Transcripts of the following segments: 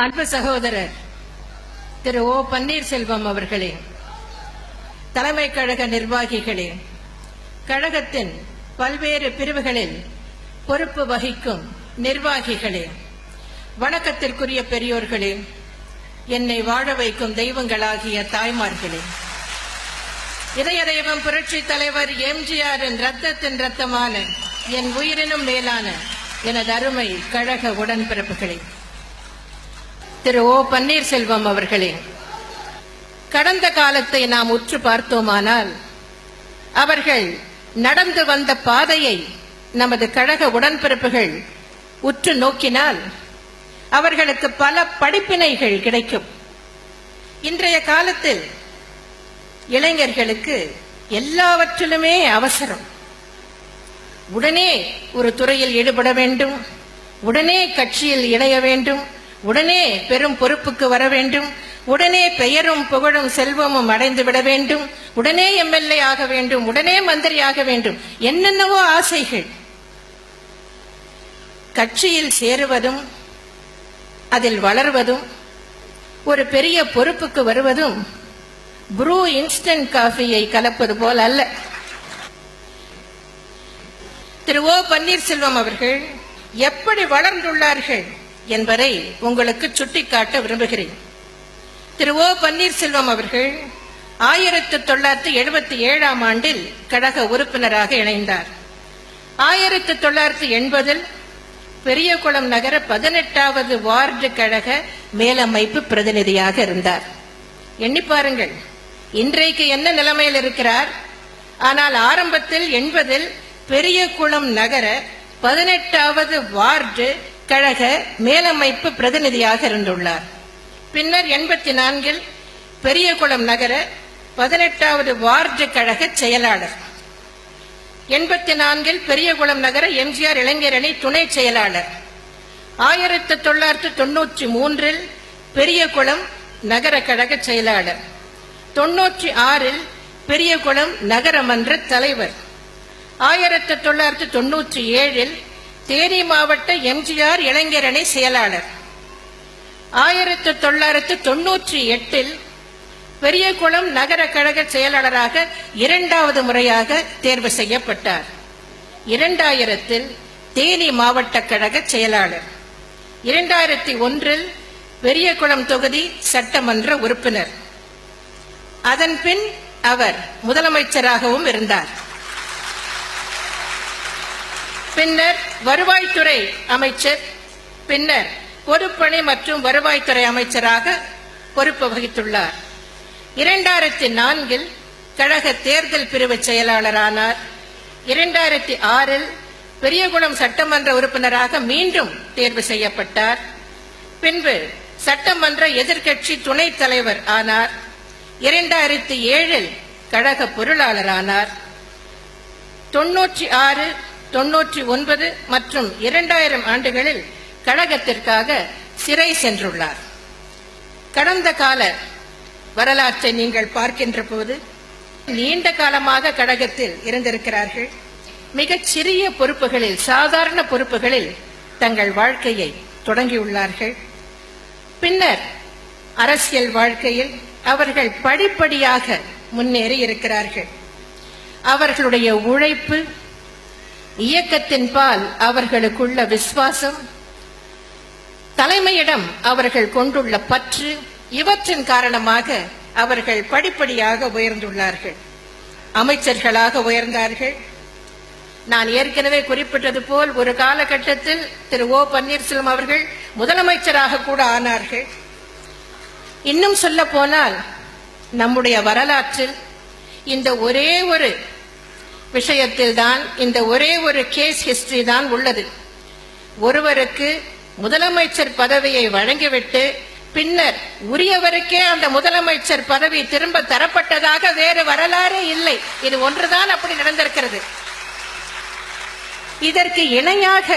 அன்பு சகோதரர் திரு ஓ பன்னீர்செல்வம் அவர்களே, தலைமை கழக நிர்வாகிகளே, கழகத்தின் பல்வேறு பிரிவுகளில் பொறுப்பு வகிக்கும் நிர்வாகிகளே, வணக்கத்திற்குரிய பெரியோர்களே, என்னை வாழ வைக்கும் தெய்வங்களாகிய தாய்மார்களே, இதய தெய்வம் புரட்சி தலைவர் எம்ஜிஆரின் ரத்தத்தின் ரத்தமான என் உயிரினும் மேலான எனது அருமை கழக உடன்பிறப்புகளே, திரு ஓ பன்னீர்செல்வம் அவர்களே, கடந்த காலத்தை நாம் உற்று பார்த்தோமானால் அவர்கள் நடந்து வந்த பாதையை நமது கழக உடன்பிறப்புகள் உற்று நோக்கினால் அவர்களுக்கு பல படிப்பினைகள் கிடைக்கும். இன்றைய காலத்தில் இளைஞர்களுக்கு எல்லாவற்றிலுமே அவசரம். உடனே ஒரு துறையில் ஈடுபட வேண்டும், உடனே கட்சியில் இணைய வேண்டும், உடனே பெரும் பொறுப்புக்கு வர வேண்டும், உடனே பெயரும் புகழும் செல்வமும் அடைந்து விட வேண்டும், உடனே எம்எல்ஏ ஆக வேண்டும், உடனே மந்திரி ஆக வேண்டும், என்னென்னவோ ஆசைகள். கட்சியில் சேருவதும் அதில் வளர்வதும் ஒரு பெரிய பொறுப்புக்கு வருவதும் ப்ரூ இன்ஸ்டன்ட் காஃபியை கலப்பது போல் அல்ல. திரு ஓ பன்னீர்செல்வம் அவர்கள் எப்படி வளர்ந்துள்ளார்கள் என்பதை உங்களுக்கு சுட்டிக்காட்ட விரும்புகிறேன். திரு ஓ பன்னீர்செல்வம் அவர்கள் 1977ஆம் ஆண்டில் கழக உறுப்பினராக இணைந்தார். 1980இல் பெரியகுளம் நகர 18வது வார்டு கழக மேலமைப்பு பிரதிநிதியாக இருந்தார். எண்ணி பாருங்கள், இன்றைக்கு என்ன நிலைமையில் இருக்கிறார். ஆனால் ஆரம்பத்தில் 80இல் பெரியகுளம் நகர 18வது வார்டு கழக மேலமைப்பு பிரதிநிதியாக இருந்துள்ளார். பின்னர் 84இல் பெரியகுளம் நகர 18வது வார்டு கழக செயலாளர், 84இல் பெரியகுளம் நகர எம்ஜிஆர் இளைஞர் அணி துணை செயலாளர், 1993இல் பெரியகுளம் நகர கழக செயலாளர், 96இல் பெரியகுளம் நகரமன்ற தலைவர், 1997இல் தேனி மாவட்ட எம்ஜிஆர் இளைஞர் அணி செயலாளர், 1998இல் பெரியகுளம் நகர கழக செயலாளராக 2வது முறையாக தேர்வு செய்யப்பட்டார். 2000இல் தேனி மாவட்ட கழக செயலாளர், 2001இல் பெரியகுளம் தொகுதி சட்டமன்ற உறுப்பினர். அதன் பின் அவர் முதலமைச்சராகவும் இருந்தார். பின்னர் வருவாய்த்துறை அமைச்சர், பின்னர் பொதுப்பணி மற்றும் வருவாய்த்துறை அமைச்சராக பொறுப்பு வகித்துள்ளார். 2004இல் கழக தேர்தல் பிரிவு செயலாளரானார். 2006இல் பெரியகுளம் சட்டமன்ற உறுப்பினராக மீண்டும் தேர்வு செய்யப்பட்டார். பின்பு சட்டமன்ற எதிர்க்கட்சி துணைத் தலைவர் ஆனார். 2007இல் கழக பொருளாளரானார். 96, 99 மற்றும் 2000 ஆண்டுகளில் கழகத்திற்காக சிறை சென்றுள்ளார். கடந்த கால வரலாற்றை நீங்கள் பார்க்கின்ற போது நீண்ட காலமாக கழகத்தில் இருந்திருக்கிறார்கள். மிகச் சிறிய பொறுப்புகளில், சாதாரண பொறுப்புகளில் தங்கள் வாழ்க்கையை தொடங்கியுள்ளார்கள். பின்னர் அரசியல் வாழ்க்கையில் அவர்கள் படிப்படியாக முன்னேறி இருக்கிறார்கள். அவர்களுடைய உழைப்பு, இயக்கத்தின் பால் அவர்களுக்குள்ள விசுவாசம், தலைமையிடம் அவர்கள் கொண்டுள்ள பற்று, இவற்றின் காரணமாக அவர்கள் படிப்படியாக உயர்ந்துள்ளார்கள். அமைச்சர்களாக உயர்ந்தார்கள். நான் ஏற்கனவே குறிப்பிட்டது போல் ஒரு காலகட்டத்தில் திரு ஓ பன்னீர்செல்வம் அவர்கள் முதலமைச்சராக கூட ஆனார்கள். இன்னும் சொல்ல போனால் நம்முடைய வரலாற்றில் இந்த ஒரே ஒரு விஷயத்தில் தான், இந்த ஒரே ஒரு கேஸ் ஹிஸ்டரி தான் உள்ளது. ஒருவருக்கு முதலமைச்சர் பதவியை வழங்கிவிட்டு பின்னர் உரியவருக்கே அந்த முதலமைச்சர் பதவி திரும்ப தரப்பட்டதாக வேறு வரலாறே இல்லை. இது ஒன்றுதான் அப்படி நடந்திருக்கிறது. இதற்கு இணையாக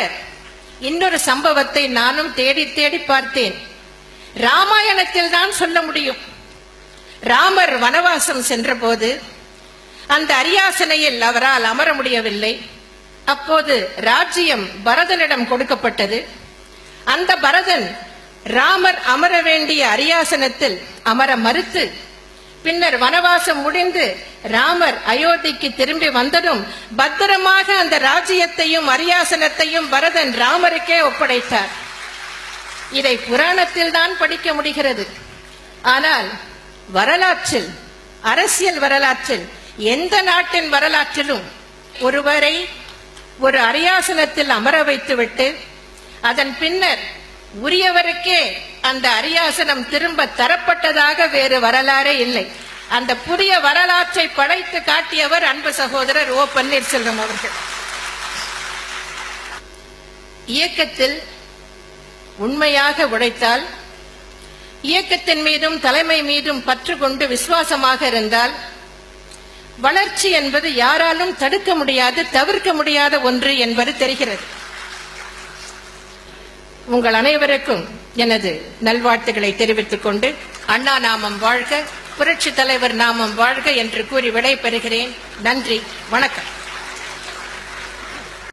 இன்னொரு சம்பவத்தை நானும் தேடி தேடி பார்த்தேன். ராமாயணத்தில் தான் சொல்ல முடியும். ராமர் வனவாசம் சென்றபோது அந்த அரியாசனையில் அவரால் அமர முடியவில்லை. அப்போது ராஜ்யம் பரதனிடம் கொடுக்கப்பட்டது. அந்த பரதன் ராமர் அமர வேண்டிய அரியாசனத்தில் அமர மறுத்து பின்னர் வனவாசம் முடிந்து ராமர் அயோத்திக்கு திரும்பி வந்ததும் பத்திரமாக அந்த ராஜ்யத்தையும் அரியாசனத்தையும் பரதன் ராமருக்கே ஒப்படைத்தார். இதை புராணத்தில் தான் படிக்க முடிகிறது. ஆனால் வரலாற்றில், அரசியல் வரலாற்றில், எந்த நாட்டின் வரலாற்றிலும் ஒருவரை ஒரு அரியாசனத்தில் அமர வைத்துவிட்டு அதன் பின்னர் உரியவருக்கே அந்த அரியாசனம் திரும்ப தரப்பட்டதாக வேறு வரலாறே இல்லை. அந்த புதிய வரலாற்றை படைத்து காட்டியவர் அன்பு சகோதரர் ஓ பன்னீர்செல்வம் அவர்கள். இயக்கத்தில் உண்மையாக உழைத்தால், இயக்கத்தின் மீதும் தலைமை மீதும் பற்று கொண்டு விசுவாசமாக இருந்தால், வளர்ச்சி என்பது யாராலும் தடுக்க முடியாது, தவிர்க்க முடியாத ஒன்று என்பது தெரிகிறது. உங்கள் அனைவருக்கும் எனது நல்வாழ்த்துக்களை தெரிவித்துக் கொண்டு, அண்ணா நாமம் வாழ்க, புரட்சி தலைவர் நாமம் வாழ்க என்று கூறி விடை பெறுகிறேன். நன்றி, வணக்கம்.